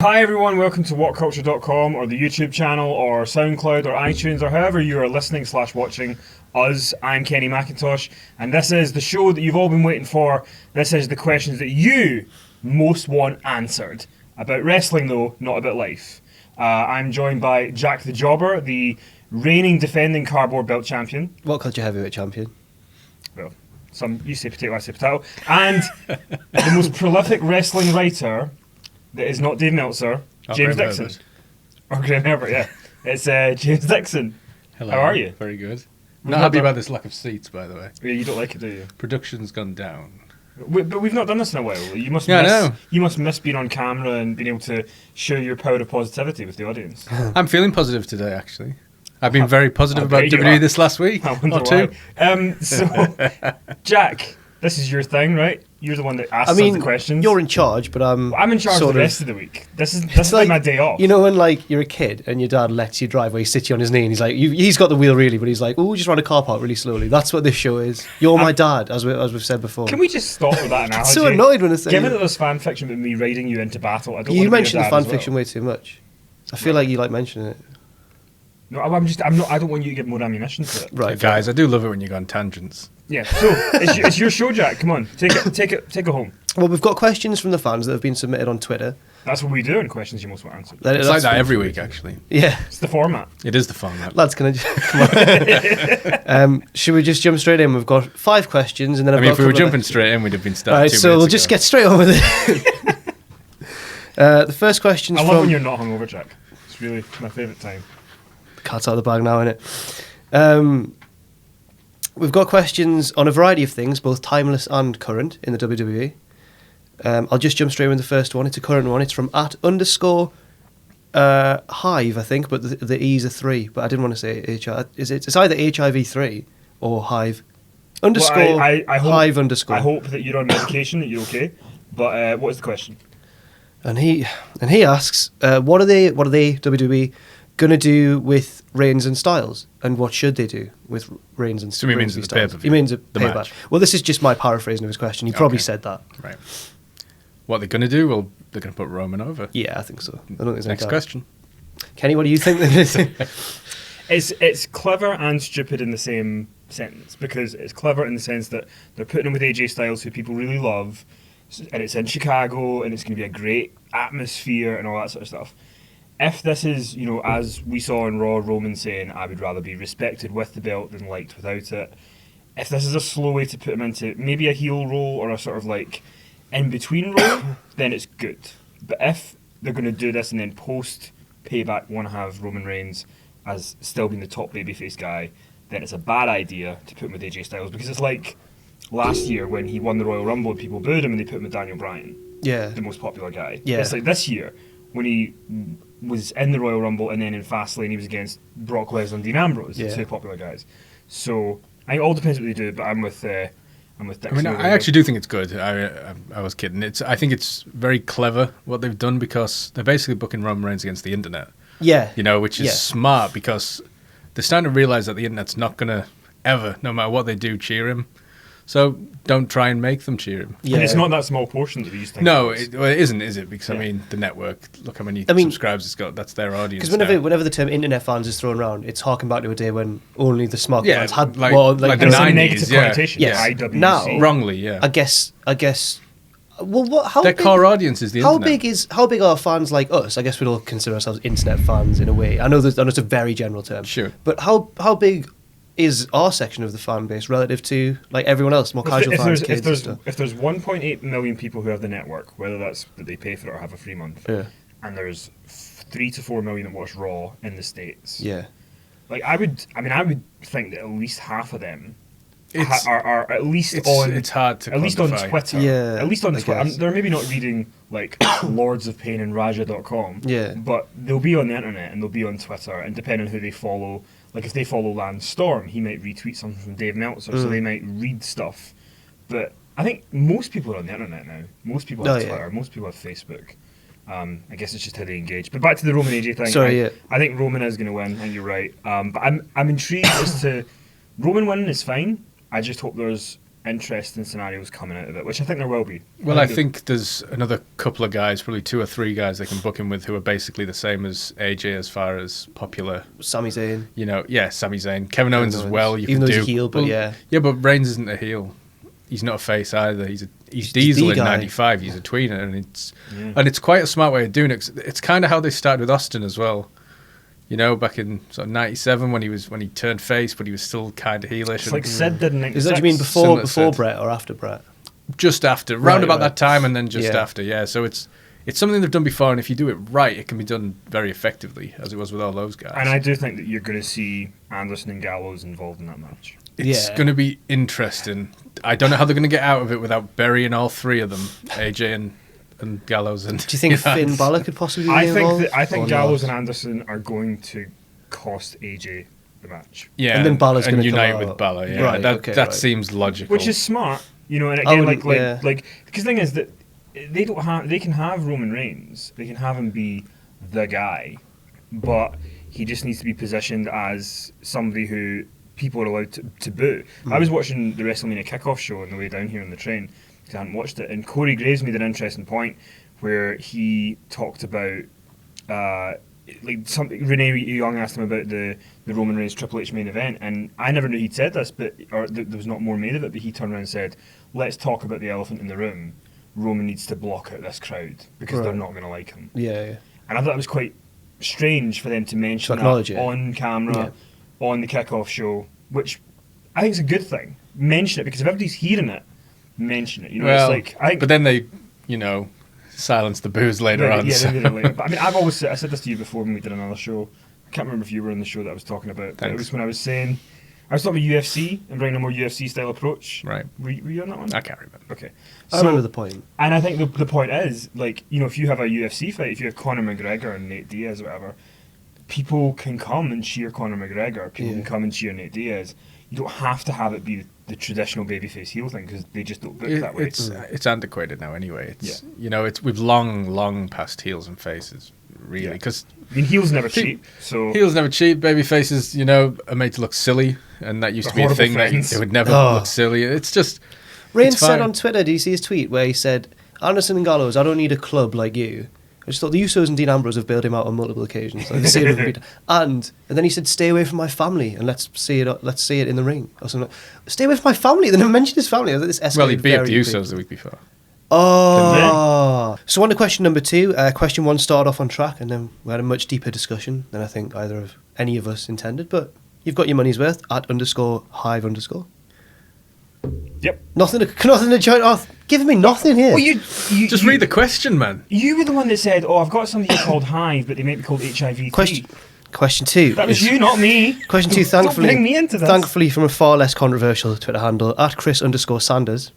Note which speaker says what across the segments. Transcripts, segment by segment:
Speaker 1: Hi everyone, welcome to WhatCulture.com or the YouTube channel or SoundCloud or iTunes or however you are listening / watching us. I'm Kenny McIntosh and this is the show that you've all been waiting for. This is the questions that you most want answered. About wrestling though, not about life. I'm joined by Jack the Jobber, the reigning defending cardboard belt champion.
Speaker 2: WhatCulture heavyweight champion.
Speaker 1: Well, you say potato, I say potato. And the most prolific wrestling writer that is not Dave Meltzer, James Dixon.
Speaker 3: Herbert.
Speaker 1: Or Graham Herbert, yeah. It's James Dixon.
Speaker 3: Hello.
Speaker 1: How are you?
Speaker 3: Very good.
Speaker 1: We've
Speaker 3: Not
Speaker 1: not
Speaker 3: happy
Speaker 1: done-
Speaker 3: about this lack of seats, by the way.
Speaker 1: Yeah, you don't like it, do you?
Speaker 3: Production's gone down.
Speaker 1: But we've not done this in a while. You must
Speaker 3: Yeah, I
Speaker 1: miss,
Speaker 3: know.
Speaker 1: You must miss being on camera and being able to share your power of positivity with the audience.
Speaker 3: I'm feeling positive today, actually. I've been very positive
Speaker 1: I
Speaker 3: about
Speaker 1: bet you
Speaker 3: WWE
Speaker 1: are.
Speaker 3: this last week
Speaker 1: I wonder
Speaker 3: or two.
Speaker 1: why. So, Jack, this is your thing, right? You're the one that asks us the questions.
Speaker 2: You're in charge, but I'm
Speaker 1: in charge
Speaker 2: sort
Speaker 1: of the rest of the week. This is like my day off.
Speaker 2: You know when like you're a kid and your dad lets you drive where he sits you on his knee and he's like, he's got the wheel really, but he's like, oh, just run a car park really slowly. That's what this show is. You're my dad, as we've said before.
Speaker 1: Can we just stop with that analogy?
Speaker 2: I'm so annoyed when I say
Speaker 1: Given that there's fan fiction with me riding you into battle, I don't
Speaker 2: you
Speaker 1: want to
Speaker 2: mentioned
Speaker 1: be
Speaker 2: the
Speaker 1: your dad
Speaker 2: fan
Speaker 1: as well.
Speaker 2: fiction way too much. I feel like you like mentioning it.
Speaker 1: No, I'm not. I don't want you to give more ammunition to it.
Speaker 2: Right,
Speaker 3: Guys, I do love it when you go on tangents.
Speaker 1: Yeah. So it's your show, Jack. Come on, take it home.
Speaker 2: Well, we've got questions from the fans that have been submitted on Twitter.
Speaker 1: That's what we do in questions you most want answered.
Speaker 3: It's like that every week, actually.
Speaker 2: Yeah.
Speaker 1: It's the format.
Speaker 3: It is the format.
Speaker 2: Lads, can I just come on? Should we just jump straight in? We've got 5 questions, and then
Speaker 3: I mean, if we were jumping straight in, we'd have been started.
Speaker 2: All right,
Speaker 3: 2
Speaker 2: so
Speaker 3: minutes
Speaker 2: we'll
Speaker 3: ago.
Speaker 2: just get straight on with it. The first question's
Speaker 1: I
Speaker 2: from...
Speaker 1: love when you're not hungover, Jack. It's really my favourite time.
Speaker 2: Cat's out of the bag now, innit? We've got questions on a variety of things, both timeless and current in the WWE. I'll just jump straight with the first one. It's a current one. It's from @_hive, I think, but the E's are 3. But I didn't want to say HIV. It's either HIV3 or hive. Underscore
Speaker 1: Well, I hope,
Speaker 2: hive underscore.
Speaker 1: I hope that you're on medication, that you're okay. But what is the question?
Speaker 2: And he asks, what are they WWE gonna do with Reigns and Styles, and what should they do with Reigns and Styles?
Speaker 3: So he means the pay-per-view,
Speaker 2: He means a
Speaker 3: the
Speaker 2: payback.
Speaker 3: match.
Speaker 2: Well, this is just my paraphrasing of his question. He probably
Speaker 3: Okay.
Speaker 2: said that.
Speaker 3: Right. What they're going to do? Well, they're going to put Roman over.
Speaker 2: Yeah, I think so. I don't think there's any
Speaker 3: Next
Speaker 2: doubt.
Speaker 3: question.
Speaker 2: Kenny, what do you think they're gonna do?
Speaker 1: It's clever and stupid in the same sentence, because it's clever in the sense that they're putting him with AJ Styles, who people really love, and it's in Chicago, and it's going to be a great atmosphere and all that sort of stuff. If this is, as we saw in Raw, Roman saying, I would rather be respected with the belt than liked without it. If this is a slow way to put him into maybe a heel role or a sort of like in-between role, then it's good. But if they're going to do this and then post-payback want to have Roman Reigns as still being the top babyface guy, then it's a bad idea to put him with AJ Styles, because it's like last year when he won the Royal Rumble and people booed him and they put him with Daniel Bryan,
Speaker 2: Yeah.
Speaker 1: the most popular guy.
Speaker 2: Yeah.
Speaker 1: It's like this year when he was in the Royal Rumble and then in Fastlane he was against Brock Lesnar and Dean Ambrose, the
Speaker 2: Yeah.
Speaker 1: 2 popular guys. So I think it all depends what they do, but I'm with Dixon.
Speaker 3: I mean, I actually do think it's good. I was kidding. I think it's very clever what they've done, because they're basically booking Roman Reigns against the internet.
Speaker 2: Yeah.
Speaker 3: Which is smart, because they're starting to realize that the internet's not going to ever, no matter what they do, cheer him. So don't try and make them cheer him.
Speaker 2: Yeah.
Speaker 1: And it's not that small portion that we used to think
Speaker 3: No,
Speaker 1: it was.
Speaker 3: it isn't, is it? Because,
Speaker 1: Yeah.
Speaker 3: I mean, the network, look how many
Speaker 2: I mean-
Speaker 3: subscribers it's got. That's their audience.
Speaker 2: Because
Speaker 3: now.
Speaker 2: whenever the term internet fans is thrown around, it's harking back to a day when only the smart
Speaker 3: Yeah,
Speaker 2: fans had
Speaker 3: like
Speaker 2: well,
Speaker 3: the
Speaker 1: And it's a
Speaker 3: 90s,
Speaker 1: negative
Speaker 3: yeah.
Speaker 1: connotation.
Speaker 2: Yes.
Speaker 1: IWC.
Speaker 2: Now-
Speaker 3: Wrongly, yeah.
Speaker 2: I guess. Well, how
Speaker 3: Their
Speaker 2: big,
Speaker 3: core audience is the
Speaker 2: how
Speaker 3: internet.
Speaker 2: how big are fans like us? I guess we'd all consider ourselves internet fans in a way. I know it's a very general term.
Speaker 3: Sure.
Speaker 2: But how big is our section of the fan base relative to like everyone else, more casual fans, kids and stuff?
Speaker 1: If there's 1.8 million people who have the network, whether that's that they pay for it or have a free month,
Speaker 2: Yeah.
Speaker 1: and there's 3 to 4 million that watch Raw in the States,
Speaker 2: Yeah.
Speaker 1: like I would think that at least half of them
Speaker 3: It's-
Speaker 1: are at least on.
Speaker 3: It's hard to
Speaker 1: at least on
Speaker 3: quantify.
Speaker 1: Twitter.
Speaker 2: Yeah,
Speaker 1: At least on
Speaker 2: I
Speaker 1: Twitter.
Speaker 2: guess.
Speaker 1: They're maybe not reading like Lords of Pain and Raja.com.
Speaker 2: Yeah.
Speaker 1: But they'll be on the internet and they'll be on Twitter, and depending on who they follow, like if they follow Lance Storm, he might retweet something from Dave Meltzer, so they might read stuff. But I think most people are on the internet now. Most people have
Speaker 2: Oh, yeah.
Speaker 1: Twitter. Most people have Facebook. I guess it's just how they engage. But back to the Roman AJ thing.
Speaker 2: Sorry, yeah.
Speaker 1: I think Roman is going to win, and you're right. But I'm intrigued as to Roman winning is fine. I just hope there's interesting scenarios coming out of it, which I think there will be.
Speaker 3: Well, I think there's another couple of guys, probably 2 or 3 guys they can book him with who are basically the same as AJ as far as popular.
Speaker 2: Sami Zayn.
Speaker 3: You know, yeah, Sami Zayn. Kevin Owens as well.
Speaker 2: Even though he's a heel, but yeah.
Speaker 3: Yeah, but Reigns isn't a heel. He's not a face either. He's Diesel in
Speaker 2: guy.
Speaker 3: '95. He's a tweener, and it's quite a smart way of doing it. 'Cause it's kind of how they started with Austin as well. You know, back in sort of '97 when he turned face, but he was still kind of heelish.
Speaker 1: It's like Sid did in '96.
Speaker 2: Is that what you mean
Speaker 3: Similar
Speaker 2: before
Speaker 3: to
Speaker 2: Bret or after Bret?
Speaker 3: Just after, round about
Speaker 2: right.
Speaker 3: that time, and then just
Speaker 2: Yeah.
Speaker 3: after. Yeah, so it's something they've done before, and if you do it right, it can be done very effectively, as it was with all those guys.
Speaker 1: And I do think that you're going to see Anderson and Gallows involved in that match.
Speaker 3: It's
Speaker 2: Yeah.
Speaker 3: going to be interesting. I don't know how they're going to get out of it without burying all 3 of them, AJ and Gallows. And
Speaker 2: Do you think Finn Balor could possibly be involved?
Speaker 1: I
Speaker 2: or
Speaker 1: think Gallows
Speaker 2: not?
Speaker 1: and Anderson are going to cost AJ the match,
Speaker 3: yeah,
Speaker 2: And then Balor's
Speaker 3: and
Speaker 2: gonna come
Speaker 3: unite
Speaker 2: out.
Speaker 3: with Balor. Yeah,
Speaker 2: Right,
Speaker 3: that
Speaker 2: okay,
Speaker 3: that
Speaker 2: right.
Speaker 3: seems logical.
Speaker 1: which is smart, you know. And
Speaker 2: I
Speaker 1: again,
Speaker 2: wouldn't- yeah.
Speaker 1: because the thing is that they can have Roman Reigns, they can have him be the guy, but he just needs to be positioned as somebody who people are allowed to boo. I was watching the WrestleMania kickoff show on the way down here on the train because I hadn't watched it, and Corey Graves made an interesting point where he talked about Renee Young asked him about the Roman Reigns Triple H main event, and I never knew he'd said this, but there was not more made of it. But he turned around and said, "Let's talk about the elephant in the room. Roman needs to block out this crowd because they're
Speaker 2: Right.
Speaker 1: not going to like him."
Speaker 2: Yeah.
Speaker 1: And I thought it was quite strange for them to mention
Speaker 2: To acknowledge
Speaker 1: that
Speaker 2: it.
Speaker 1: on camera, on the kickoff show, which I think is a good thing. Mention it because if everybody's hearing it, mention it. You know,
Speaker 3: well,
Speaker 1: it's like I think.
Speaker 3: but then they, silence the booze later on.
Speaker 1: Yeah,
Speaker 3: so-
Speaker 1: they did it later. But I mean, I said this to you before when we did another show. I can't remember if you were on the show that I was talking about. But it
Speaker 3: Thanks.
Speaker 1: was when I was talking about UFC and bringing a more UFC style approach.
Speaker 3: Right.
Speaker 1: Were you on that one?
Speaker 3: I can't remember.
Speaker 1: Okay.
Speaker 2: I remember the point.
Speaker 1: And I think the point is, like, you know, if you have a UFC fight, if you have Conor McGregor and Nate Diaz or whatever, people can come and cheer Conor McGregor. People can come and cheer Nate Diaz. You don't have to have it be the traditional babyface heel thing because they just don't book that way.
Speaker 3: It's antiquated now anyway. We've long passed heels and faces, really,
Speaker 1: Yeah.
Speaker 3: because
Speaker 1: I mean, heels never cheap, so
Speaker 3: heels never cheap. Baby faces, are made to look silly, and that used to be a
Speaker 1: Horrible
Speaker 3: thing that
Speaker 1: friends.
Speaker 3: they would never
Speaker 2: Oh.
Speaker 3: look silly. It's just
Speaker 2: Reigns
Speaker 3: it's
Speaker 2: said
Speaker 3: fine.
Speaker 2: on Twitter, do you see his tweet where he said, Anderson and Gallows, I don't need a club like you. I just thought the Usos and Dean Ambrose have bailed him out on multiple occasions. Like, they say it repeat- and then he said, "Stay away from my family and let's see it in the ring." Or something. Stay away from my family. They never mentioned his family. I thought this
Speaker 3: well, he
Speaker 2: escalated
Speaker 3: beat up the
Speaker 2: very
Speaker 3: Usos
Speaker 2: quickly.
Speaker 3: the week before.
Speaker 2: Oh, so on to question number 2. Question 1 started off on track, and then we had a much deeper discussion than I think any of us intended. But you've got your money's worth at _hive_.
Speaker 1: yep.
Speaker 2: Nothing to join off. Giving me nothing here.
Speaker 1: Well, you
Speaker 3: Just read the question, man.
Speaker 1: You were the one that said, "Oh, I've got something here called Hive, but they might be called HIV."
Speaker 2: Question 2.
Speaker 1: That was you, not me.
Speaker 2: Question 2,
Speaker 1: Don't
Speaker 2: thankfully,
Speaker 1: bring me into this.
Speaker 2: thankfully from a far less controversial Twitter handle, at Chris_Sanders.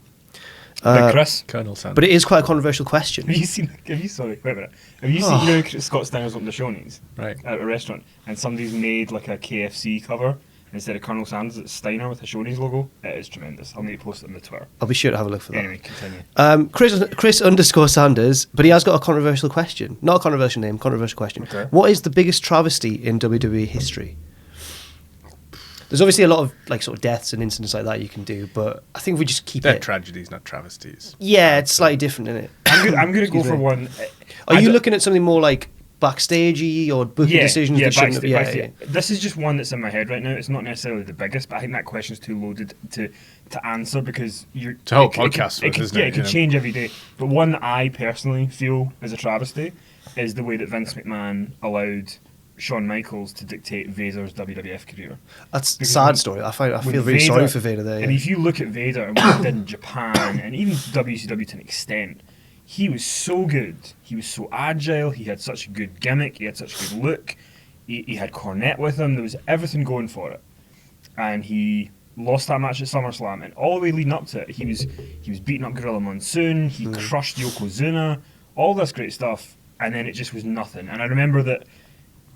Speaker 1: Big Chris.
Speaker 3: Colonel Sanders.
Speaker 2: But it is quite a controversial question.
Speaker 1: Have you seen? Sorry, wait a minute. Have you seen? You know, Scott Steiner's opened the Shoney's
Speaker 3: Right.
Speaker 1: at a restaurant, and somebody's made like a KFC cover instead of Colonel Sanders. It's Steiner with a Shoney's logo. It is tremendous. I'll need to post it on the Twitter.
Speaker 2: I'll be sure to have a look for that.
Speaker 1: Anyway, continue.
Speaker 2: Chris_Sanders, but he has got a controversial question. Not a controversial name, controversial question.
Speaker 1: Okay.
Speaker 2: What is the biggest travesty in WWE history? There's obviously a lot of like sort of deaths and incidents like that you can do, but I think if we just keep
Speaker 3: They're
Speaker 2: it.
Speaker 3: tragedies, not travesties.
Speaker 2: Yeah, it's slightly different, isn't it?
Speaker 1: I'm gonna go
Speaker 2: Excuse
Speaker 1: for
Speaker 2: me.
Speaker 1: one.
Speaker 2: Are
Speaker 1: I
Speaker 2: you
Speaker 1: don't-
Speaker 2: looking at something more like backstagey or booking decisions that shouldn't have?
Speaker 1: backstage. This is just one that's in my head right now. It's not necessarily the biggest, but I think that question's too loaded to answer because you're.
Speaker 3: It's a whole
Speaker 1: it could-
Speaker 3: podcast
Speaker 1: it
Speaker 3: worth,
Speaker 1: could-
Speaker 3: isn't
Speaker 1: yeah,
Speaker 3: it,
Speaker 1: it could
Speaker 3: you know?
Speaker 1: change every day. But one that I personally feel is a travesty is the way that Vince McMahon allowed Shawn Michaels to dictate Vader's WWF career.
Speaker 2: That's a
Speaker 1: Because
Speaker 2: sad
Speaker 1: when-
Speaker 2: story. I
Speaker 1: With
Speaker 2: feel really sorry for Vader there.
Speaker 1: I
Speaker 2: Yeah.
Speaker 1: mean, if you look at Vader and what he did in Japan and even WCW to an extent, he was so good. He was so agile. He had such a good gimmick. He had such a good look. He had Cornette with him. There was everything going for it. And he lost that match at SummerSlam. And all the way leading up to it, he was beating up Gorilla Monsoon. He crushed Yokozuna. All this great stuff. And then it just was nothing. And I remember that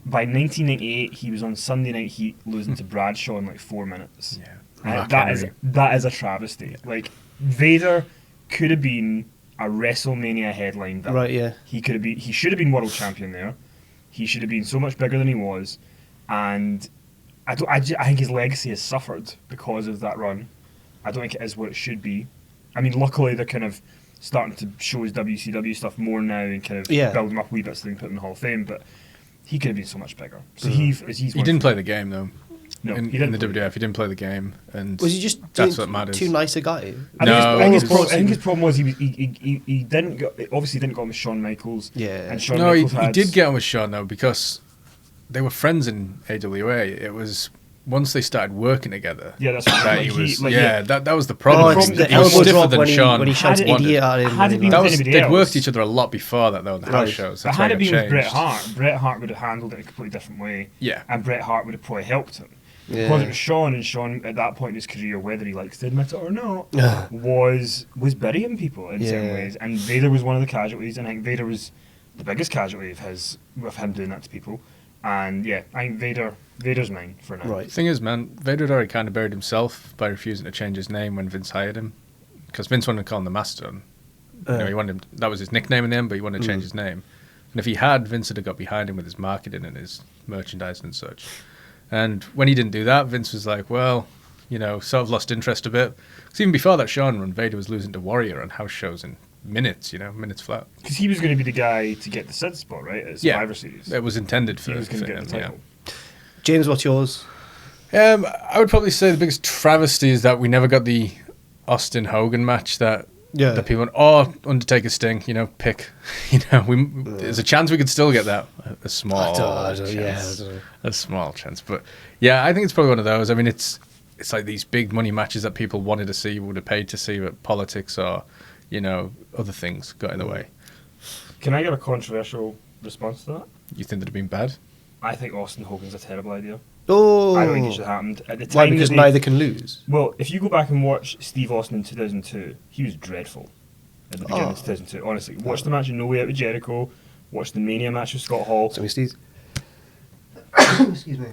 Speaker 1: by 1998, he was on Sunday Night Heat losing to Bradshaw in like 4 minutes.
Speaker 3: Yeah.
Speaker 1: And
Speaker 3: Mark
Speaker 1: that
Speaker 3: Henry.
Speaker 1: is a travesty. Like Vader could have been a WrestleMania headline. villain.
Speaker 2: Right, yeah.
Speaker 1: He should have been world champion there. He should have been so much bigger than he was, and I think his legacy has suffered because of that run. I don't think it is what it should be. I mean, luckily they're kind of starting to show his WCW stuff more now and kind of build him up a wee bit so they can put him in the Hall of Fame, but he could have been so much bigger. So he
Speaker 3: didn't play the game, though.
Speaker 1: No,
Speaker 3: he didn't. In the WWF, he didn't play the game, and
Speaker 2: was he just
Speaker 3: that's what matters.
Speaker 2: Too nice a guy?
Speaker 1: I think his problem was he didn't go, obviously didn't go on with Shawn Michaels.
Speaker 2: Yeah.
Speaker 1: And Shawn
Speaker 3: No,
Speaker 1: Michaels
Speaker 3: he did get on with Shawn though because they were friends in AWA. It was once they started working together.
Speaker 1: Yeah, that's right.
Speaker 3: That
Speaker 1: Like,
Speaker 3: he was.
Speaker 1: like,
Speaker 3: that was the problem.
Speaker 2: The
Speaker 3: he was
Speaker 2: elbow
Speaker 3: stiffer
Speaker 2: drop
Speaker 3: than
Speaker 2: when
Speaker 3: Shawn
Speaker 2: he shouts idiot at him.
Speaker 1: Had it been
Speaker 3: That was,
Speaker 1: anybody
Speaker 3: they'd
Speaker 1: else,
Speaker 3: worked each other a lot before that though in the house shows.
Speaker 1: But
Speaker 3: That's
Speaker 1: had
Speaker 3: why
Speaker 1: it been with
Speaker 3: changed.
Speaker 1: Bret Hart would have handled it in a completely different way.
Speaker 3: Yeah.
Speaker 1: And Bret Hart would have probably helped him.
Speaker 2: Yeah.
Speaker 1: Because it was Shawn, and Shawn at that point in his career, whether he likes to admit it or not, was burying people in certain ways. And Vader was one of the casualties, and I think Vader was the biggest casualty of him doing that to people. And yeah, I think Vader's mine for now.
Speaker 2: Right.
Speaker 3: The thing is, man, Vader had already kind of buried himself by refusing to change his name when Vince hired him, because Vince wanted to call him the Master. He wanted him, that was his nickname in the end, but he wanted to change his name. And if he had, Vince would have got behind him with his marketing and his merchandising and such. And when he didn't do that, Vince was like, well, sort of lost interest a bit. Because even before that Shawn run, Vader was losing to Warrior on house shows in minutes, minutes flat.
Speaker 1: Because he was going to be the guy to get the Sid spot, right? At Survivor Series.
Speaker 3: It was intended for
Speaker 1: He was going to
Speaker 3: him,
Speaker 1: get the title.
Speaker 2: James, what's yours?
Speaker 3: I would probably say the biggest travesty is that we never got the Austin Hogan match that people went, Undertaker Sting, pick. There's a chance we could still get that. A small chance. A small chance. But yeah, I think it's probably one of those. I mean, it's like these big money matches that people wanted to see, would have paid to see, but politics or, other things got in the way.
Speaker 1: Can I give a controversial response to that?
Speaker 3: You think that have been bad?
Speaker 1: I think Austin Hogan's a terrible idea.
Speaker 2: Oh.
Speaker 1: I don't think it should have happened. At the time
Speaker 2: Why? Because neither can lose.
Speaker 1: Well, if you go back and watch Steve Austin in 2002, he was dreadful at the beginning of 2002. Honestly, watch the match in No Way Out with Jericho, watch the Mania match with Scott Hall.
Speaker 2: Sorry, Steve. Excuse me.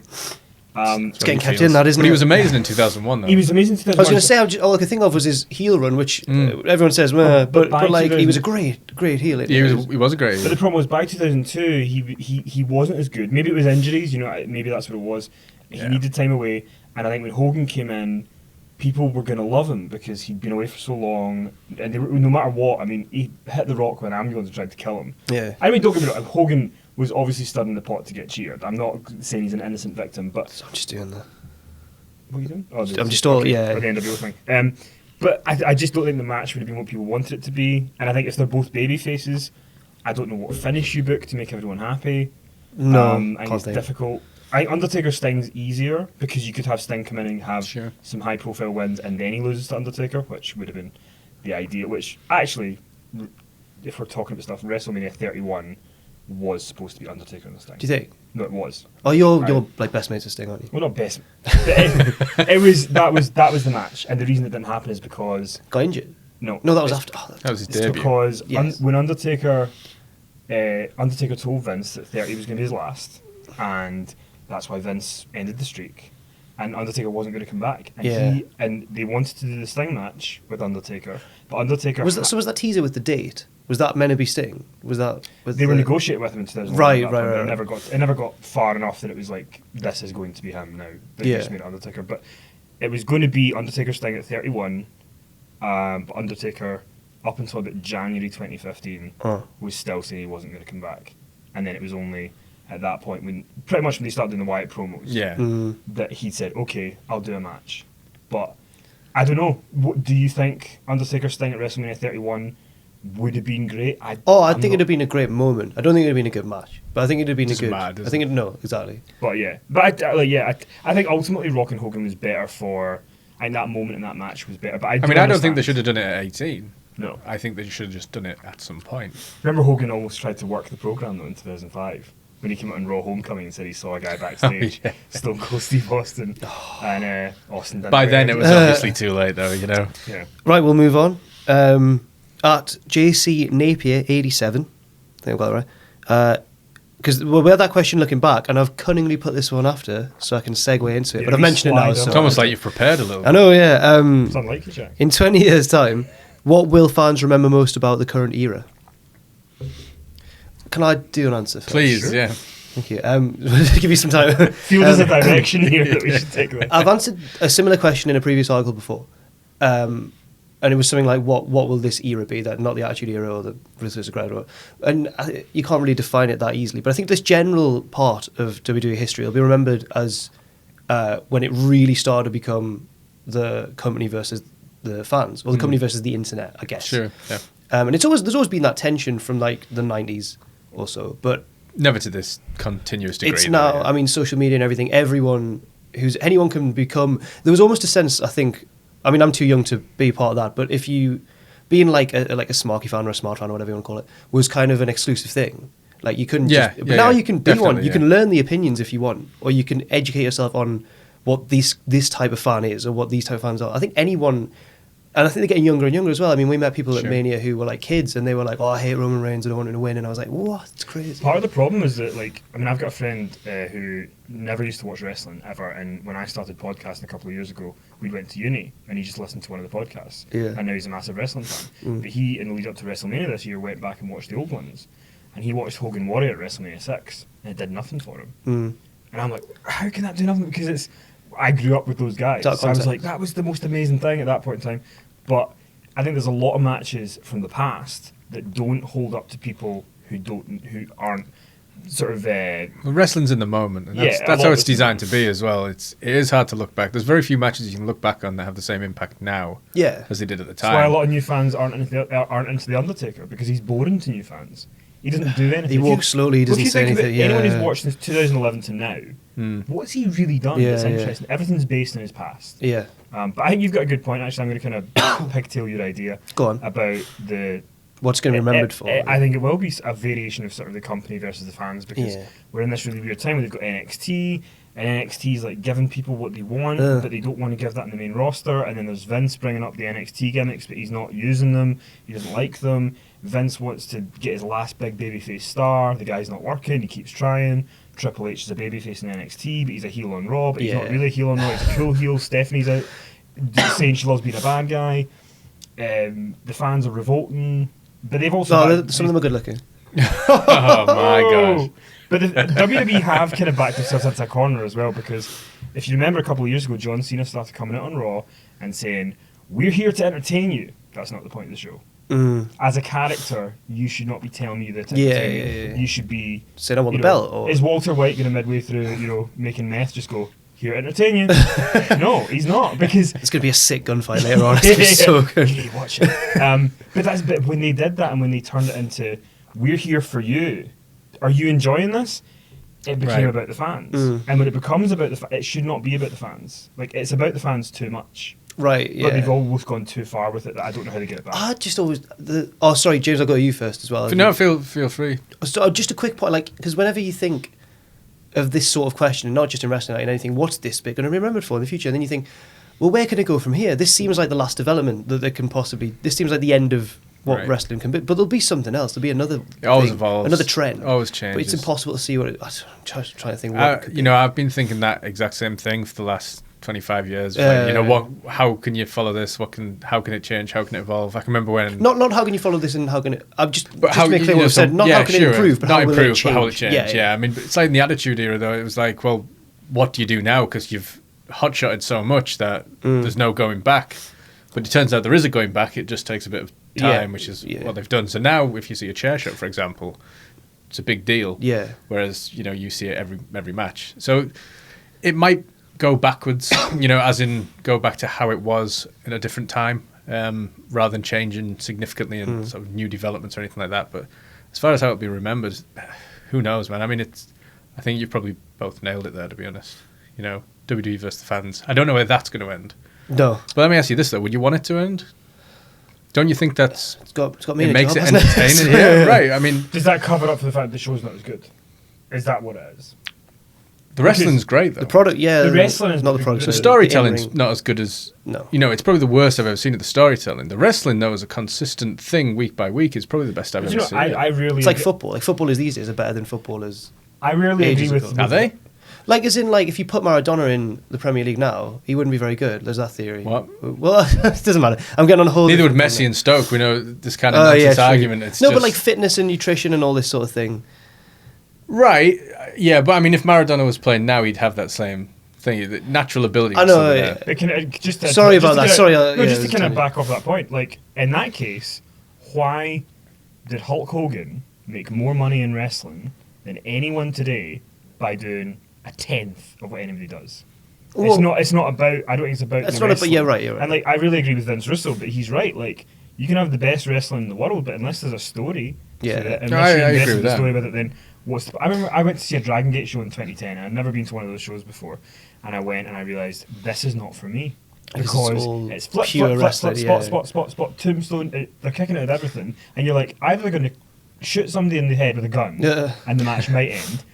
Speaker 2: It's getting kept in that, isn't it?
Speaker 3: But he was amazing in 2001, though.
Speaker 1: He was amazing in 2001.
Speaker 2: I was going to say, all I could think of was his heel run, which everyone says, but like, he was a great heel.
Speaker 3: He was a great heel.
Speaker 1: But the problem was, by 2002, he wasn't as good. Maybe it was injuries, maybe that's what it was. He needed time away, and I think when Hogan came in, people were going to love him because he'd been away for so long, and no matter what, I mean, he hit the rock when an ambulance tried to kill him.
Speaker 2: Yeah.
Speaker 1: I mean, don't get me wrong, Hogan was obviously stirring the pot to get cheered. I'm not saying he's an innocent victim, but...
Speaker 2: I'm just doing that.
Speaker 1: What are you doing?
Speaker 2: I'm just all, yeah.
Speaker 1: Or the NWO thing. But I just don't think the match would have been what people wanted it to be, and I think if they're both baby faces, I don't know what finish you book to make everyone happy.
Speaker 2: No,
Speaker 1: I think it's difficult. I think Undertaker Sting's easier because you could have Sting come in and have some high profile wins and then he loses to Undertaker, which would have been the ideal. Which actually, if we're talking about stuff, WrestleMania 31 was supposed to be Undertaker and Sting.
Speaker 2: Do you think?
Speaker 1: No, it was.
Speaker 2: Oh, you're like best mates with Sting, aren't you?
Speaker 1: Well, not best. It was that was the match, and the reason it didn't happen is because
Speaker 2: got injured.
Speaker 1: No,
Speaker 2: that was after.
Speaker 3: That was his
Speaker 1: it's
Speaker 3: debut.
Speaker 1: Because when Undertaker told Vince that 30 was going to be his last, and that's why Vince ended the streak, and Undertaker wasn't going to come back. And they wanted to do the Sting match with Undertaker, but Undertaker
Speaker 2: was that teaser with the date? Was that meant to be Sting? Was that?
Speaker 1: They were negotiating with him in 2001.
Speaker 2: Right.
Speaker 1: It never got far enough that it was like, this is going to be him now. They just made it Undertaker, but it was going to be Undertaker Sting at 31. But Undertaker, up until about January 2015, was still saying he wasn't going to come back, and then it was only at that point when they started doing the Wyatt promos, that he said, "Okay, I'll do a match." But I don't know. What do you think? Undertaker Sting at WrestleMania 31 would have been great. I think
Speaker 2: it'd have been a great moment. I don't think it'd have been a good match, but I think it'd have been a good.
Speaker 3: Mad,
Speaker 2: I think exactly.
Speaker 1: But I think ultimately Rock and Hogan was better for. I think that moment in that match was better. But I
Speaker 3: don't think they should have done it at 18.
Speaker 1: No,
Speaker 3: I think they should have just done it at some point.
Speaker 1: Remember Hogan almost tried to work the program though in 2005 when he came out on Raw Homecoming and said he saw a guy backstage, Stone Cold Steve Austin, and Austin didn't.
Speaker 3: By then it was obviously too late though, Yeah.
Speaker 2: Right, we'll move on. At JC Napier 87, I think I got that right. Because we had that question looking back, and I've cunningly put this one after, so I can segue into it. But I've mentioned it now. So
Speaker 3: it's almost like you've prepared a little.
Speaker 2: I know, yeah.
Speaker 1: It's unlikely, Jack.
Speaker 2: In 20 years' time, what will fans remember most about the current era? Can I do an answer first?
Speaker 3: Please,
Speaker 1: Sure.
Speaker 3: yeah.
Speaker 2: Thank you. Give you some time.
Speaker 1: Feel there's a direction here that we should take.
Speaker 2: I've answered a similar question in a previous article before. And it was something like, what will this era be? That not the Attitude Era or the Blizzard's Grad, and you can't really define it that easily. But I think this general part of WWE history will be remembered as when it really started to become the company versus the fans, or the company versus the internet, I guess.
Speaker 3: Sure. Yeah.
Speaker 2: And there's always been that tension from like the 90s or so, but
Speaker 3: never to this continuous degree.
Speaker 2: It's now, I mean, social media and everything. Anyone can become. There was almost a sense, I think. I mean, I'm too young to be part of that, but if you being like a Smarky fan or a Smart fan or whatever you want to call it was kind of an exclusive thing. Like you couldn't. But now you can be one. You can learn the opinions if you want, or you can educate yourself on what this type of fan is or what these type of fans are. I think anyone. And I think they're getting younger and younger as well. I mean, we met people at Mania who were like kids, and they were like, "Oh, I hate Roman Reigns. I don't want him to win." And I was like, "What? It's crazy."
Speaker 1: Part of the problem is that, like, I mean, I've got a friend who never used to watch wrestling ever, and when I started podcasting a couple of years ago, we went to uni, and he just listened to one of the podcasts.
Speaker 2: Yeah.
Speaker 1: And now he's a massive wrestling fan. But he, in the lead up to WrestleMania this year, went back and watched the old ones, and he watched Hogan Warrior at WrestleMania 6, and it did nothing for him. And I'm like, how can that do nothing? Because I grew up with those guys, so I was like, that was the most amazing thing at that point in time. But I think there's a lot of matches from the past that don't hold up to people who aren't sort of.
Speaker 3: Well, wrestling's in the moment, and that's how it's designed to be as well. It is hard to look back. There's very few matches you can look back on that have the same impact now, as they did at the time.
Speaker 1: That's why a lot of new fans aren't into the Undertaker, because he's boring to new fans. He doesn't do anything.
Speaker 2: He walks slowly. He doesn't say anything.
Speaker 1: Anyone who's watched since 2011 to now, what's he really done that's interesting? Everything's based in his past.
Speaker 2: Yeah.
Speaker 1: But I think you've got a good point. Actually, I'm going to kind of pigtail your idea.
Speaker 2: Go on.
Speaker 1: About the
Speaker 2: what's going to be remembered for.
Speaker 1: I think it will be a variation of sort of the company versus the fans, because we're in this really weird time where they've got NXT, and NXT's like giving people what they want, but they don't want to give that in the main roster. And then there's Vince bringing up the NXT gimmicks, but he's not using them. He doesn't like them. Vince wants to get his last big babyface star. The guy's not working. He keeps trying. Triple H is a babyface in NXT, but he's a heel on Raw. But he's not really a heel on Raw. He's a cool heel. Stephanie's out saying she loves being a bad guy. The fans are revolting, but they've also
Speaker 2: some of them are good looking.
Speaker 3: Oh my gosh!
Speaker 1: But the WWE have kind of backed themselves into a corner as well, because if you remember a couple of years ago, John Cena started coming out on Raw and saying, "We're here to entertain you." That's not the point of the show. As a character, you should not be telling me that. You should be
Speaker 2: saying, "I want the belt." Or...
Speaker 1: Is Walter White going to midway through, making meth, just go, "Here to entertain you"? No, he's not, because
Speaker 2: it's going to be a sick gunfight later on. It's going to be so good.
Speaker 1: You need to watch it. But when they did that, and when they turned it into, "We're here for you. Are you enjoying this?" It became about the fans. And when it becomes about it should not be about the fans. Like, it's about the fans too much.
Speaker 2: Right, yeah.
Speaker 1: But they've almost gone too far with it that I don't know how to get it back.
Speaker 2: I just always... Oh, sorry, James, I'll go to you first as well.
Speaker 3: No, feel free.
Speaker 2: So, just a quick point, like, because whenever you think of this sort of question, and not just in wrestling, like in anything, what's this bit going to be remembered for in the future? And then you think, well, where can it go from here? This seems like the last development that there can possibly... This seems like the end of what wrestling can be. But there'll be something else. There'll be another
Speaker 3: It always evolves.
Speaker 2: Another trend.
Speaker 3: Always changes.
Speaker 2: But it's impossible to see what it... I'm trying to think what it could be.
Speaker 3: I've been thinking that exact same thing for the last 25 years. How can you follow this? How can it change? How can it evolve? I can remember when...
Speaker 2: Not how can you follow this and how can it... just
Speaker 3: how,
Speaker 2: to make clear what I've said, not how can it improve, but how will it change?
Speaker 3: But how will it change? Yeah. I mean, it's like in the Attitude Era, though. It was like, well, what do you do now? Because you've hot-shotted so much that there's no going back. But it turns out there is a going back. It just takes a bit of time, which is what they've done. So now, if you see a chair shot, for example, it's a big deal.
Speaker 2: Yeah.
Speaker 3: Whereas, you see it every match. So it might go backwards, as in go back to how it was in a different time, rather than changing significantly in sort of new developments or anything like that. But as far as how it'll be remembered, who knows, man? I mean, I think you've probably both nailed it there, to be honest. WWE versus the fans. I don't know where that's going to end.
Speaker 2: No.
Speaker 3: But let me ask you this, though. Would you want it to end? Don't you think it's
Speaker 2: got me
Speaker 3: it
Speaker 2: in
Speaker 3: makes
Speaker 2: job,
Speaker 3: it entertaining? Yeah, right. I mean,
Speaker 1: does that cover up for the fact that the show's not as good? Is that what it is?
Speaker 3: The wrestling's great, though.
Speaker 2: The product,
Speaker 1: the wrestling is
Speaker 2: not the product.
Speaker 3: The storytelling's not as good as...
Speaker 2: No.
Speaker 3: It's probably the worst I've ever seen at the storytelling. The wrestling, though, as a consistent thing week by week is probably the best I've ever seen.
Speaker 1: I really...
Speaker 2: It's like football. Like, footballers these days are better than footballers.
Speaker 1: I really agree with...
Speaker 3: Are they?
Speaker 2: Like, as in, like, if you put Maradona in the Premier League now, he wouldn't be very good. There's that theory.
Speaker 3: What?
Speaker 2: Well, it doesn't matter. I'm getting on a whole...
Speaker 3: Neither would Messi and Stoke. We know this kind of nonsense argument. It's
Speaker 2: but like fitness and nutrition and all this sort of thing.
Speaker 3: Right. Yeah, but I mean, if Maradona was playing now, he'd have that same thing. The natural ability.
Speaker 2: I know.
Speaker 1: It can,
Speaker 2: Sorry about that. Sorry.
Speaker 1: Just to kind of back off that point, like in that case, why did Hulk Hogan make more money in wrestling than anyone today by doing a tenth of what anybody does? Well, it's not about. I don't think it's about.
Speaker 2: It's
Speaker 1: the
Speaker 2: not about.
Speaker 1: wrestling.
Speaker 2: Yeah, right. You're right.
Speaker 1: And like, I really agree with Vince Russo, but he's right. Like, you can have the best wrestling in the world, but unless there's a story,
Speaker 2: Yeah.
Speaker 1: to it,
Speaker 3: I
Speaker 1: unless you
Speaker 3: agree
Speaker 1: invest
Speaker 3: with
Speaker 1: in the
Speaker 3: that.
Speaker 1: story with it, then what's the? I remember I went to see a Dragon Gate show in 2010, and I'd never been to one of those shows before, and I went and I realised this is not for me. Because it's flip,
Speaker 2: pure
Speaker 1: flip, flip,
Speaker 2: wrestling,
Speaker 1: flip,
Speaker 2: yeah.
Speaker 1: spot, tombstone. They're kicking out of everything, and you're like, either they're going to shoot somebody in the head with a gun, and the match might end,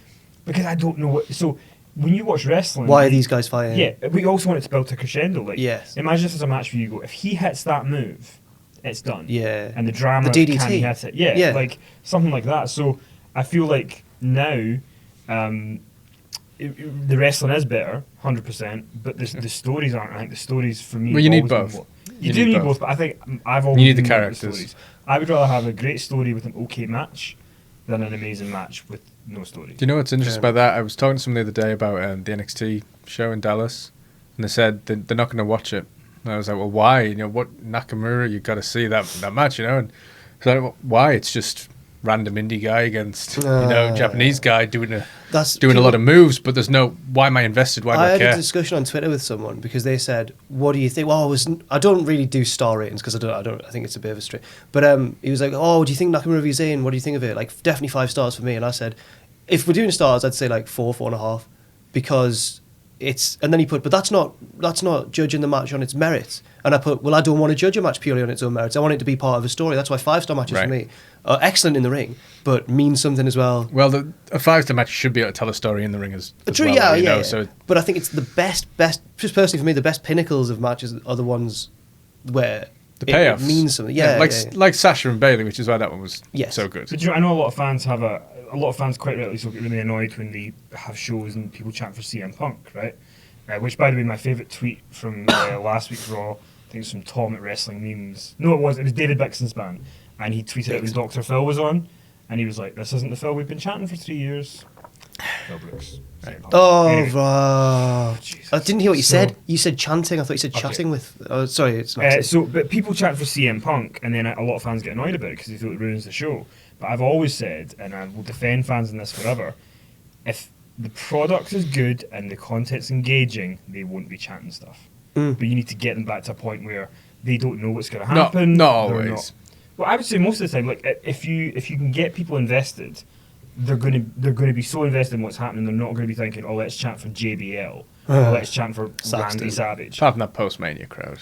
Speaker 1: because I don't know what. So when you watch wrestling,
Speaker 2: Why are these guys fighting?
Speaker 1: Yeah, we also want it to build to crescendo. Like,
Speaker 2: Yes.
Speaker 1: imagine if there's a match where you go, if he hits that move, it's done.
Speaker 2: Yeah.
Speaker 1: And the drama
Speaker 2: The
Speaker 1: of
Speaker 2: DDT.
Speaker 1: can he hit it? Yeah,
Speaker 2: Yeah.
Speaker 1: like something like that. So I feel like now. The wrestling is better, 100%, but the stories aren't. I think the stories for me.
Speaker 3: Well, you
Speaker 1: have
Speaker 3: need
Speaker 1: always been
Speaker 3: both.
Speaker 1: more- You do need both, but I think I've always.
Speaker 3: You need the
Speaker 1: been more
Speaker 3: characters.
Speaker 1: stories. I would rather have a great story with an okay match than an amazing match with no story.
Speaker 3: Do you know what's interesting about that? I was talking to someone the other day about the NXT show in Dallas, and they said they're not going to watch it. And I was like, well, why? You know, what Nakamura? You got to see that match, you know? And so like, well, why? It's just random indie guy against Japanese guy doing a lot of moves, but there's no. Why am I invested? Why do I
Speaker 2: had
Speaker 3: care?
Speaker 2: a discussion on Twitter with someone because they said, "What do you think?" Well, I don't really do star ratings because I think it's a bit of a straight. But he was like, "Oh, do you think Nakamura v Zayn? What do you think of it?" Like, definitely 5 stars for me. And I said, if we're doing stars, I'd say like 4.5, because it's. And then he put, but that's not judging the match on its merits. And I put, well, I don't want to judge a match purely on its own merits. I want it to be part of a story. That's why 5-star matches for me are excellent in the ring, but mean something as well.
Speaker 3: Well, a 5-star match should be able to tell a story in the ring as
Speaker 2: True,
Speaker 3: well.
Speaker 2: yeah.
Speaker 3: So
Speaker 2: but I think it's the best, just personally for me, the best pinnacles of matches are the ones where
Speaker 3: the payoffs
Speaker 2: it means something. Yeah,
Speaker 3: like Sasha and Bailey, which is why that one was so good.
Speaker 1: But I know a lot of fans have a lot of fans quite rightly so get really annoyed when they have shows and people chant for CM Punk, right? Which, by the way, my favourite tweet from last week's Raw, I think it's from Tom at Wrestling Memes. No, it was David Bixenspan, and he tweeted it when Dr. Phil was on, and he was like, "This isn't the Phil we've been chanting for 3 years." Phil Brooks.
Speaker 3: Right.
Speaker 2: Anyway.
Speaker 1: Jesus.
Speaker 2: I didn't hear what you said. You said chanting. I thought you said chatting with. Oh, sorry, it's not.
Speaker 1: But people chant for CM Punk, and then a lot of fans get annoyed about it because they feel it ruins the show. But I've always said, and I will defend fans in this forever, if the product is good and the content's engaging, they won't be chanting stuff. But you need to get them back to a point where they don't know what's going to happen.
Speaker 3: Not always.
Speaker 1: Well, I would say most of the time, like if you can get people invested, they're going to be so invested in what's happening. They're not going to be thinking, "Oh, let's chant for JBL," or "Let's chant for Randy Savage."
Speaker 3: Apart from that post-Mania crowd,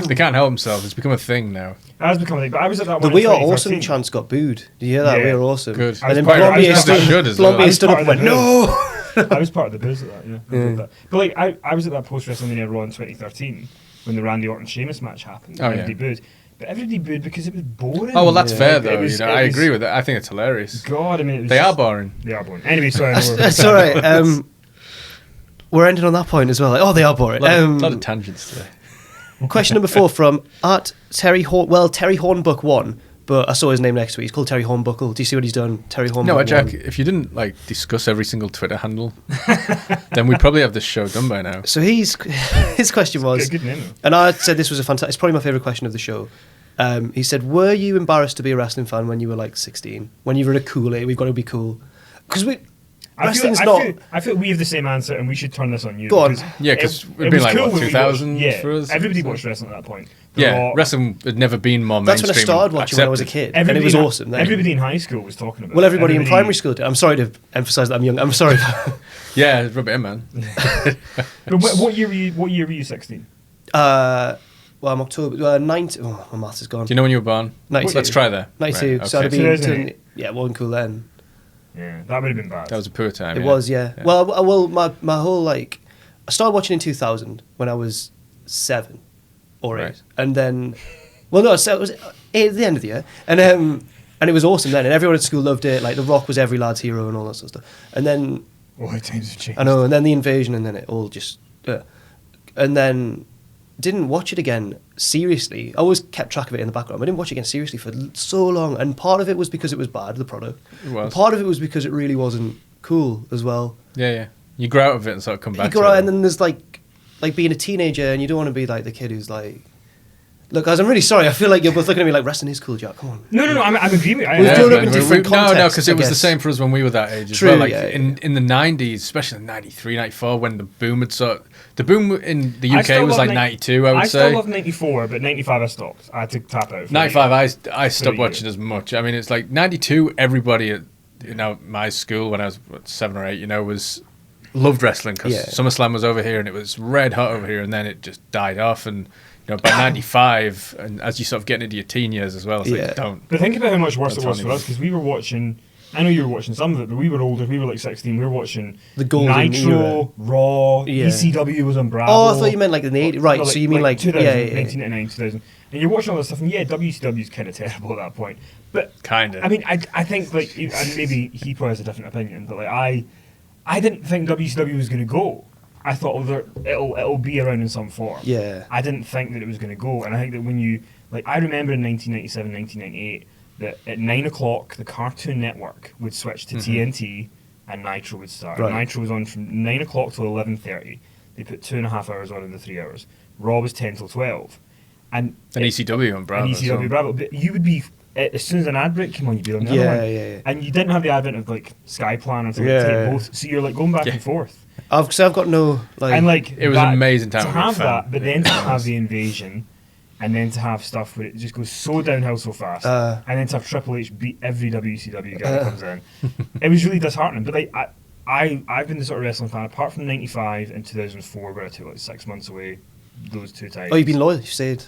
Speaker 3: they can't help themselves. It's become a thing now.
Speaker 1: It has become a thing. But I was at that
Speaker 2: The
Speaker 1: one.
Speaker 2: "We
Speaker 1: in
Speaker 2: Are Awesome"
Speaker 1: 2013.
Speaker 2: chants got booed. Did you hear that?
Speaker 1: Yeah.
Speaker 2: "We Are Awesome."
Speaker 3: Good.
Speaker 2: And then
Speaker 3: Blombier
Speaker 2: stood up and went, "No."
Speaker 1: I was part of the booze at that, yeah. I did that. But like, I was at that post-WrestleMania Raw in 2013 when the Randy Orton-Sheamus match happened. Everybody booed. But everybody booed because it was boring.
Speaker 3: Oh, well, that's fair,
Speaker 1: Like,
Speaker 3: though. I agree with that. I think it's hilarious.
Speaker 1: God, I mean, it was
Speaker 3: They are boring.
Speaker 1: They are boring. Anyway, sorry. I know we're-
Speaker 2: That's all right. We're ending on that point as well. Like, they are boring.
Speaker 3: A lot of tangents today.
Speaker 2: Question number 4 from Terry Hornbuck 1, but I saw his name next to it. He's called Terry Hornbuckle. Do you see what he's done? Terry Hornbuck.
Speaker 3: No, Jack,
Speaker 2: 1.
Speaker 3: if you didn't discuss every single Twitter handle, then we'd probably have this show done by now.
Speaker 2: So his question was,
Speaker 1: Good name, though.
Speaker 2: and I said this was it's probably my favourite question of the show. He said, "Were you embarrassed to be a wrestling fan when you were like 16? When you were in a cool age, we've got to be cool." Because
Speaker 1: I feel we have the same answer, and we should turn this on you.
Speaker 2: Go on.
Speaker 3: Yeah, because
Speaker 1: it
Speaker 3: it'd been
Speaker 1: was
Speaker 3: like,
Speaker 1: cool
Speaker 3: what,
Speaker 1: when we
Speaker 3: 2000
Speaker 1: watched-
Speaker 3: for us?
Speaker 1: Everybody watched wrestling at that point.
Speaker 3: Wrestling had never been more
Speaker 2: that's when
Speaker 3: mainstream.
Speaker 2: I started watching when I was a
Speaker 3: accepted.
Speaker 2: kid, and it was awesome. Then.
Speaker 1: Everybody in high school was talking about it.
Speaker 2: Well, everybody in primary school did. I'm sorry to emphasise that I'm young. I'm sorry.
Speaker 3: Yeah, rub it in, man.
Speaker 1: But what year were you 16?
Speaker 2: Well, I'm October 90. Oh, my maths is gone.
Speaker 3: Do you know when you were born?
Speaker 2: 92.
Speaker 3: Let's try that.
Speaker 2: 92.
Speaker 3: Right,
Speaker 2: So I'd have
Speaker 3: okay.
Speaker 2: been
Speaker 1: 2008.
Speaker 2: yeah, it wasn't cool then.
Speaker 1: Yeah, that would have been bad.
Speaker 3: That was a poor time.
Speaker 2: It was, yeah. Well, my whole I started watching in 2000 when I was 7 or 8,
Speaker 3: Right.
Speaker 2: and then, well, no, so it was at the end of the year, and it was awesome then, and everyone at school loved it. Like The Rock was every lad's hero and all that sort of stuff. And then
Speaker 1: Times have changed.
Speaker 2: I know, and then the invasion, and then it all just, and then didn't watch it again seriously. I always kept track of it in the background. I didn't watch it again seriously for so long, and part of it was because it was bad, the product.
Speaker 3: It was.
Speaker 2: Part of it was because it really wasn't cool as well.
Speaker 3: Yeah. You grow out of it and sort of come back.
Speaker 2: You grow out, and then there's like being a teenager, and you don't want to be like the kid who's like. Look, guys, I'm really sorry. I feel like you're both looking at me like wrestling is cool, Jack. Come on.
Speaker 1: No. I'm agreeing with you.
Speaker 2: We've grown up in different contexts.
Speaker 3: No, because it was the same for us when we were that age as
Speaker 2: True,
Speaker 3: well. Like
Speaker 2: yeah,
Speaker 3: in the 90s, especially in 93, 94, when the boom had the boom in the UK was like 92, I would say.
Speaker 1: I still love 94, but 95 I stopped. I had to tap out.
Speaker 3: 95, I stopped watching as much. I mean, it's like 92, everybody at my school when I was 7 or 8, was loved wrestling because SummerSlam was over here and it was red hot over here, and then it just died off. And by 95, and as you sort of get into your teen years as well, it's like, don't.
Speaker 1: But think about how much worse it was for us, because we were watching. I know you were watching some of it, but we were older. We were like 16. We were watching
Speaker 2: the Golden
Speaker 1: Nitro,
Speaker 2: era.
Speaker 1: Raw, ECW was on Bravo.
Speaker 2: Oh, I thought you meant like in the 80s. Right, so you mean like
Speaker 1: 2000, 1999, 2000. And you're watching all this stuff, and WCW is kind of terrible at that point. But
Speaker 3: kind of.
Speaker 1: I mean, I think like, and maybe he probably has a different opinion, but like I didn't think WCW was going to go. I thought it'll be around in some form.
Speaker 2: Yeah.
Speaker 1: I didn't think that it was going to go, and I think that when you I remember in 1997, 1998 that at 9 o'clock the Cartoon Network would switch to TNT and Nitro would start.
Speaker 2: Right.
Speaker 1: Nitro was on from 9 o'clock till 11:30. They put 2.5 hours on in the 3 hours. Raw was 10 till 12, and
Speaker 3: ECW on Bravo.
Speaker 1: And ECW Bravo, but you would be. As soon as an ad break came on, you'd be on the other one.
Speaker 2: Yeah.
Speaker 1: And you didn't have the advent of like Skyplan until take both, so you're like going back and forth.
Speaker 2: I've got no like.
Speaker 1: And like
Speaker 3: it was an amazing time
Speaker 1: to have that, but then to have the invasion, and then to have stuff where it just goes so downhill so fast, and then to have Triple H beat every WCW guy that comes in, it was really disheartening. But I've been the sort of wrestling fan apart from '95 and 2004, where I took like 6 months away, those 2 times.
Speaker 2: Oh, you've been loyal. You stayed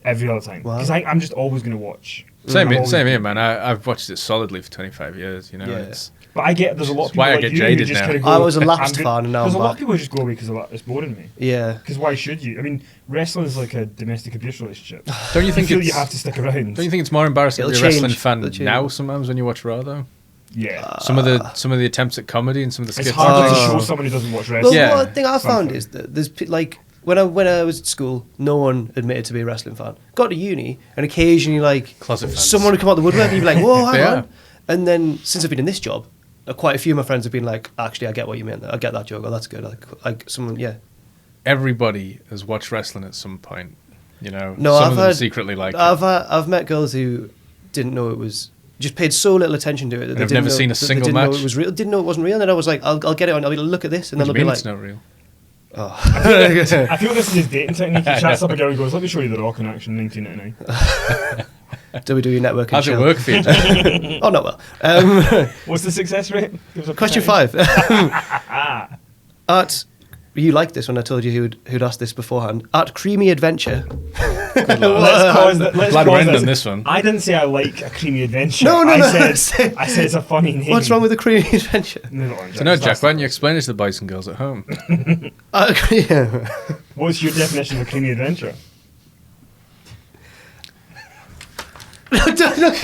Speaker 1: every other time because I'm just always going to watch.
Speaker 3: Same here, man. I've watched it solidly for 25 years. It's,
Speaker 1: but I get there's a lot of people
Speaker 3: why I
Speaker 1: like
Speaker 3: get
Speaker 1: you
Speaker 3: jaded
Speaker 1: who just
Speaker 3: now.
Speaker 1: kind of go.
Speaker 2: I was a lapsed fan, and now
Speaker 1: there's
Speaker 2: I'm
Speaker 1: a lot
Speaker 2: back.
Speaker 1: of people who just go away because it's boring me.
Speaker 2: Yeah.
Speaker 1: Because why should you? I mean, wrestling is like a domestic abuse relationship.
Speaker 3: Don't you think
Speaker 1: you have to stick around?
Speaker 3: Don't you think it's more embarrassing to be a wrestling fan now sometimes when you watch Raw though?
Speaker 1: Yeah.
Speaker 3: Some of the attempts at comedy and some of the skits.
Speaker 1: It's hard to show somebody who doesn't watch wrestling.
Speaker 2: Well, one thing I found is that there's like when I was at school, no one admitted to be a wrestling fan. Got to uni, and occasionally like
Speaker 3: closet fans.
Speaker 2: Someone would come out the woodwork and you'd be like, "Whoa, hang on!" And then since I've been in this job, quite a few of my friends have been like, "Actually, I get what you meant. I get that joke. Oh, that's good." Like someone, yeah.
Speaker 3: Everybody has watched wrestling at some point.
Speaker 2: No,
Speaker 3: some
Speaker 2: I've
Speaker 3: of them secretly like.
Speaker 2: I've met girls who didn't know it was. Just paid so little attention to it that
Speaker 3: they've never seen a single match.
Speaker 2: Know it was real. Didn't know it wasn't real. And then I was like, I'll get it on. I'll be like, look at this, and then they'll be like,
Speaker 3: it's not real.
Speaker 2: Oh.
Speaker 1: I feel this is his dating technique. He chats up a girl and goes, "Let me show you the Rock in action, 1999."
Speaker 2: WWE Network.
Speaker 3: How's it work for you?
Speaker 2: Oh, not well.
Speaker 1: What's the success rate?
Speaker 2: Question 5. Art, you liked this when I told you who'd asked this beforehand. At Creamy Adventure.
Speaker 1: Let's pause
Speaker 3: on this one.
Speaker 1: I didn't say I like a Creamy Adventure.
Speaker 2: No.
Speaker 1: I said it's a funny name.
Speaker 2: What's wrong with a Creamy Adventure?
Speaker 3: Jack, why don't you explain it to the boys and girls at home?
Speaker 2: Yeah.
Speaker 1: What's your definition of a Creamy Adventure?
Speaker 2: Look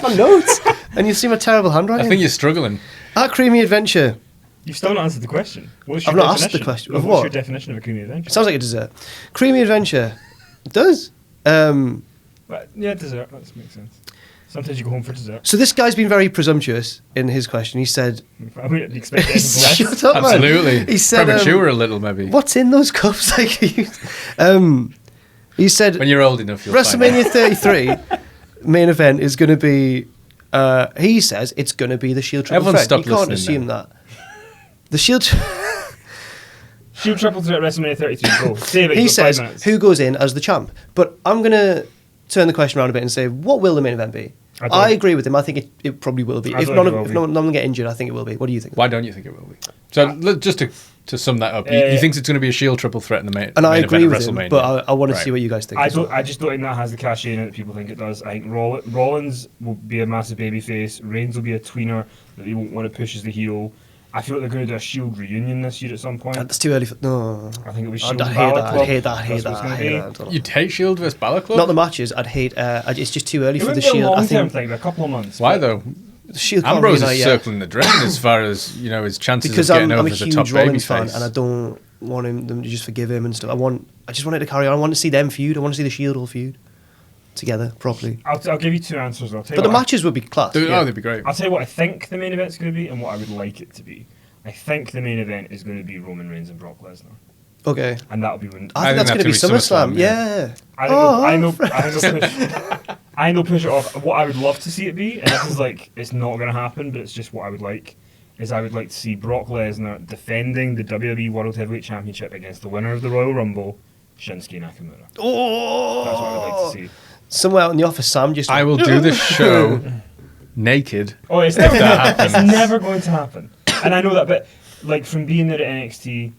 Speaker 2: my notes. And you see my terrible handwriting.
Speaker 3: I think you're struggling.
Speaker 2: At Creamy Adventure.
Speaker 1: You've still not answered the question. I've
Speaker 2: not asked the question. Of
Speaker 1: What's
Speaker 2: what?
Speaker 1: your definition of a Creamy Adventure?
Speaker 2: It sounds like a dessert. Creamy Adventure. It does.
Speaker 1: Yeah, dessert. That makes sense. Sometimes you go home for dessert.
Speaker 2: So this guy's been very presumptuous in his question. He said...
Speaker 1: I would expect anything less.
Speaker 2: Shut up, man.
Speaker 3: Absolutely.
Speaker 2: He said...
Speaker 3: Premature a little, maybe.
Speaker 2: What's in those cups? He said...
Speaker 3: When you're old enough, you'll
Speaker 2: WrestleMania 33 main event is going to be... he says it's going to be the Shield Triple
Speaker 3: Everyone
Speaker 2: Threat.
Speaker 3: stop
Speaker 2: You can't
Speaker 3: listening
Speaker 2: assume that. The Shield...
Speaker 1: Shield Triple Threat WrestleMania 33. Go. Save it.
Speaker 2: He says, who goes in as the champ? But I'm going to turn the question around a bit and say, what will the main event be? I agree with him. I think it probably will be. If none of them get injured, I think it will be. What do you think?
Speaker 3: Why don't you think it will be? So just to sum that up, he thinks it's going to be a Shield Triple Threat in the main
Speaker 2: and I
Speaker 3: main
Speaker 2: agree
Speaker 3: event
Speaker 2: with
Speaker 3: of
Speaker 2: him, but I want to see what you guys think.
Speaker 1: I just don't think that has the cachet in it that people think it does. I think Rollins will be a massive babyface. Reigns will be a tweener that he won't want to push as the heel. I feel like they're going to do a Shield reunion this year at some point.
Speaker 2: That's too early for... No.
Speaker 1: I think it was Shield
Speaker 2: I'd hate that.
Speaker 3: You'd hate Shield versus Balor Club?
Speaker 2: Not the matches. I'd hate... it's just too early for the Shield.
Speaker 1: It wouldn't be a long-term thing, a couple of months.
Speaker 3: Why, though?
Speaker 2: The Shield
Speaker 3: Ambrose is circling the drain as far as, his chances of getting over as a top babyface. Because I'm a huge Rollins fan,
Speaker 2: and I don't want them to just forgive him and stuff. I just want it to carry on. I want to see them feud. I want to see the Shield all feud together properly.
Speaker 1: I'll give you two answers. But
Speaker 2: the matches would be class.
Speaker 3: They'd be great.
Speaker 1: I'll tell you what I think the main event's going to be and what I would like it to be. I think the main event is going to be Roman Reigns and Brock Lesnar.
Speaker 2: Okay.
Speaker 1: And that'll be when...
Speaker 2: I think that's going to be SummerSlam. Yeah.
Speaker 1: I know push it off. What I would love to see it be, and this is like, it's not going to happen, but it's just what I would like, is I would like to see Brock Lesnar defending the WWE World Heavyweight Championship against the winner of the Royal Rumble, Shinsuke Nakamura.
Speaker 2: Oh!
Speaker 1: That's what I would like to see.
Speaker 2: Somewhere out in the office, Sam just...
Speaker 3: I will do this show naked.
Speaker 1: Oh, it's never, it's never going to happen. And I know that, but like from being there at NXT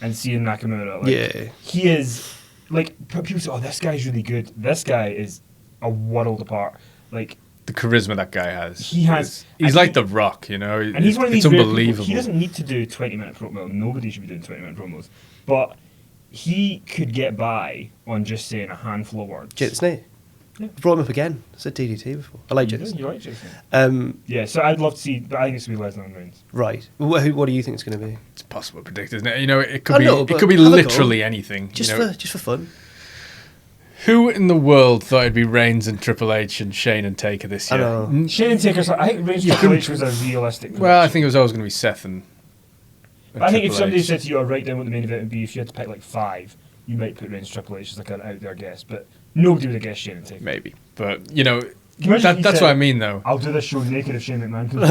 Speaker 1: and seeing Nakamura, like, he is, like, people say, oh, this guy's really good. This guy is a world apart. Like,
Speaker 3: the charisma that guy has.
Speaker 1: He has.
Speaker 3: He's like The Rock, you know.
Speaker 1: And he's one of these
Speaker 3: it's unbelievable.
Speaker 1: He doesn't need to do 20-minute promos. Nobody should be doing 20-minute promos. But he could get by on just saying a handful of words.
Speaker 2: Jason Snake.
Speaker 1: Yeah.
Speaker 2: Brought him up again. I said DDT before. I like Jason.
Speaker 1: You like Jason. Yeah, so I'd love to see, but I think it's going to be Lesnar and Reigns.
Speaker 2: Right. What do you think it's going to be?
Speaker 3: It's possible to predict, isn't it? You know, it could be literally anything.
Speaker 2: Just for fun.
Speaker 3: Who in the world thought it'd be Reigns and Triple H and Shane and Taker this year?
Speaker 2: I know.
Speaker 1: Shane and Taker, I think Reigns and Triple H was a realistic prediction.
Speaker 3: Well, I think it was always going to be Seth and
Speaker 1: I think if somebody said to you, write down what the main event would be, if you had to pick like 5, you might put Reigns and Triple H as like an out there guess, but nobody would have guessed Shane and Taker.
Speaker 3: Maybe. But, you know, that's what I mean, though.
Speaker 1: I'll do this show naked if Shane McMahon comes.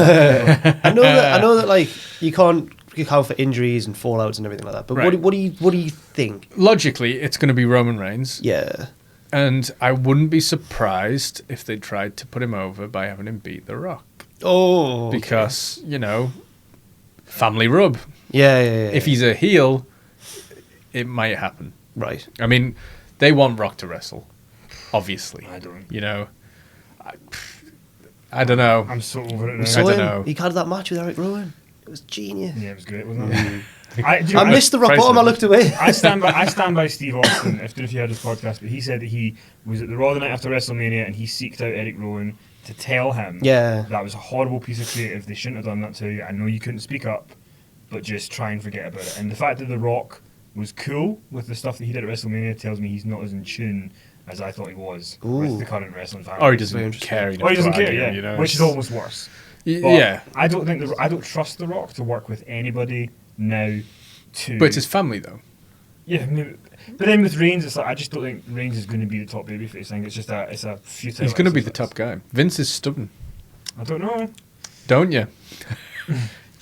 Speaker 2: I know that like you can't account for injuries and fallouts and everything like that. But
Speaker 3: right.
Speaker 2: what do you think?
Speaker 3: Logically, it's going to be Roman Reigns.
Speaker 2: Yeah.
Speaker 3: And I wouldn't be surprised if they tried to put him over by having him beat The Rock.
Speaker 2: Oh.
Speaker 3: Because, you know, family rub.
Speaker 2: Yeah.
Speaker 3: If he's a heel, it might happen.
Speaker 2: Right.
Speaker 3: I mean, they want Rock to wrestle. Obviously.
Speaker 1: I don't.
Speaker 3: You know, I don't know.
Speaker 1: I'm so over it now.
Speaker 2: I
Speaker 3: don't know.
Speaker 2: He had that match with Eric Rowan. It was genius.
Speaker 1: Yeah, it was great, wasn't it?
Speaker 2: I missed the rock bottom. I looked away.
Speaker 1: I stand by Steve Austin. I don't know if you heard his podcast, but he said that he was at the Raw the night after WrestleMania and he seeked out Eric Rowan to tell him that was a horrible piece of creative. They shouldn't have done that to you. I know you couldn't speak up, but just try and forget about it. And the fact that The Rock was cool with the stuff that he did at WrestleMania tells me he's not as in tune as I thought he was with the current wrestling family.
Speaker 3: Or he doesn't care.
Speaker 1: Or he doesn't care, yeah.
Speaker 3: You know,
Speaker 1: which is almost worse.
Speaker 3: Yeah.
Speaker 1: I don't trust The Rock to work with anybody now.
Speaker 3: But it's his family, though.
Speaker 1: Yeah, maybe. But then with Reigns, it's like I just don't think Reigns is going to be the top babyface thing. It's just it's a futile.
Speaker 3: He's going to be the top guy. Vince is stubborn.
Speaker 1: I don't know.
Speaker 3: Don't you?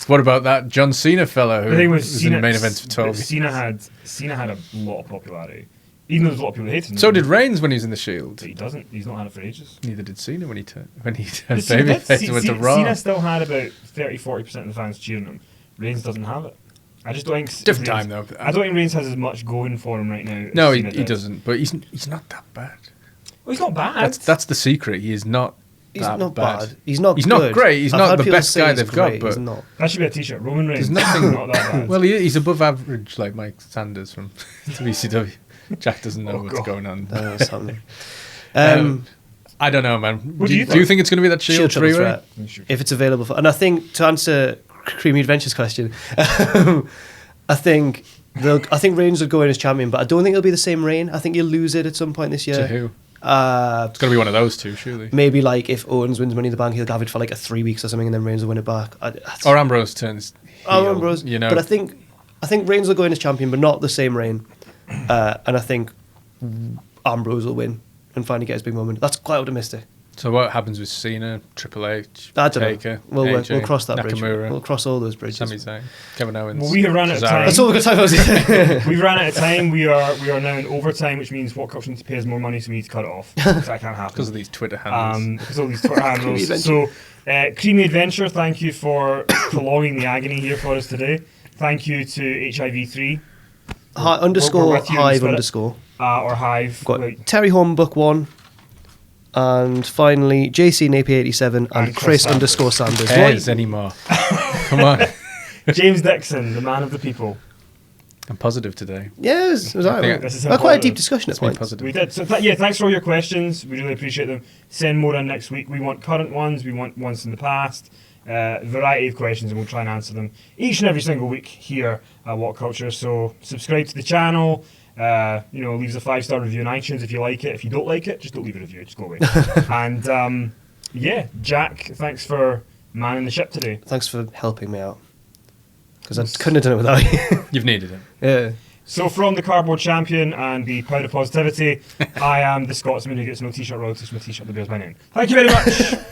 Speaker 3: What about that John Cena fella who was in the main event for 12 years?
Speaker 1: Cena had a lot of popularity. Even though there's a lot of people who hated him.
Speaker 3: So did Reigns when he was in the Shield.
Speaker 1: But he doesn't. He's not had it for ages.
Speaker 3: Neither did Cena when he turned babyface went to Raw.
Speaker 1: Cena still had about 30-40% of the fans cheering him. Reigns doesn't have it. I just don't think...
Speaker 3: Different time, though.
Speaker 1: I don't think Reigns has as much going for him right now.
Speaker 3: No, he doesn't. But he's not that bad.
Speaker 1: Well, he's not bad.
Speaker 3: That's the secret. He is not
Speaker 2: He's not
Speaker 3: bad.
Speaker 2: bad. He's not
Speaker 3: not great. He's not the best guy they've got. But
Speaker 2: he's not.
Speaker 1: That should be a t-shirt. Roman Reigns.
Speaker 3: There's nothing...
Speaker 1: not that bad.
Speaker 3: Well, he's above average, like Mike Sanders from WCW. Jack doesn't know what's going on. I don't know, man. Do you think it's going to be that Shield three-way?
Speaker 2: If it's available and I think to answer Creamy Adventures question, I think Reigns will go in as champion, but I don't think it'll be the same reign. I think he'll lose it at some point this year.
Speaker 3: To who? It's going to be one of those two, surely.
Speaker 2: Maybe like if Owens wins Money in the Bank, he'll have it for like 3 weeks or something, and then Reigns will win it back.
Speaker 3: Or Ambrose turns heel,
Speaker 2: Ambrose,
Speaker 3: you know.
Speaker 2: But I think Reigns will go in as champion, but not the same reign. And I think Ambrose will win and finally get his big moment. That's quite optimistic.
Speaker 3: So what happens with Cena, Triple H,
Speaker 2: I don't
Speaker 3: Taker,
Speaker 2: know. We'll cross that
Speaker 3: Nakamura,
Speaker 2: bridge. We'll cross all those bridges.
Speaker 3: Sami Zayn, Kevin Owens.
Speaker 1: Well, we have run out of time.
Speaker 2: That's all we've got time for.
Speaker 1: We've run out of time. We are now in overtime, which means WhatCulture needs to pay us more money, so we need to cut it off. That can't happen.
Speaker 3: Because of these Twitter handles.
Speaker 1: Because of all these Twitter handles. So, Creamy Adventure, thank you for prolonging the agony here for us today. Thank you to HIV3.
Speaker 2: Hive underscore.
Speaker 1: Or Hive.
Speaker 2: Got Terry Holm Book 1. And finally, JC Napier 87 and Chris underscore Sanders.
Speaker 3: Cares anymore? Come on.
Speaker 1: James Dixon, the man of the people.
Speaker 3: I'm positive today.
Speaker 2: Yeah, it was alright. Quite a deep discussion at points.
Speaker 1: We did. So thanks for all your questions. We really appreciate them. Send more in next week. We want current ones. We want ones in the past. Variety of questions, and we'll try and answer them each and every single week here at WhatCulture. So subscribe to the channel. Leave us a 5-star review on iTunes if you like it. If you don't like it, just don't leave a review. Just go away. And Jack, thanks for manning the ship today.
Speaker 2: Thanks for helping me out. because I couldn't have done it without you.
Speaker 3: You've needed it.
Speaker 2: Yeah.
Speaker 1: So from the cardboard champion and the cloud of positivity, I am the Scotsman who gets no t-shirt royalties from a t-shirt that bears my name. Thank you very much.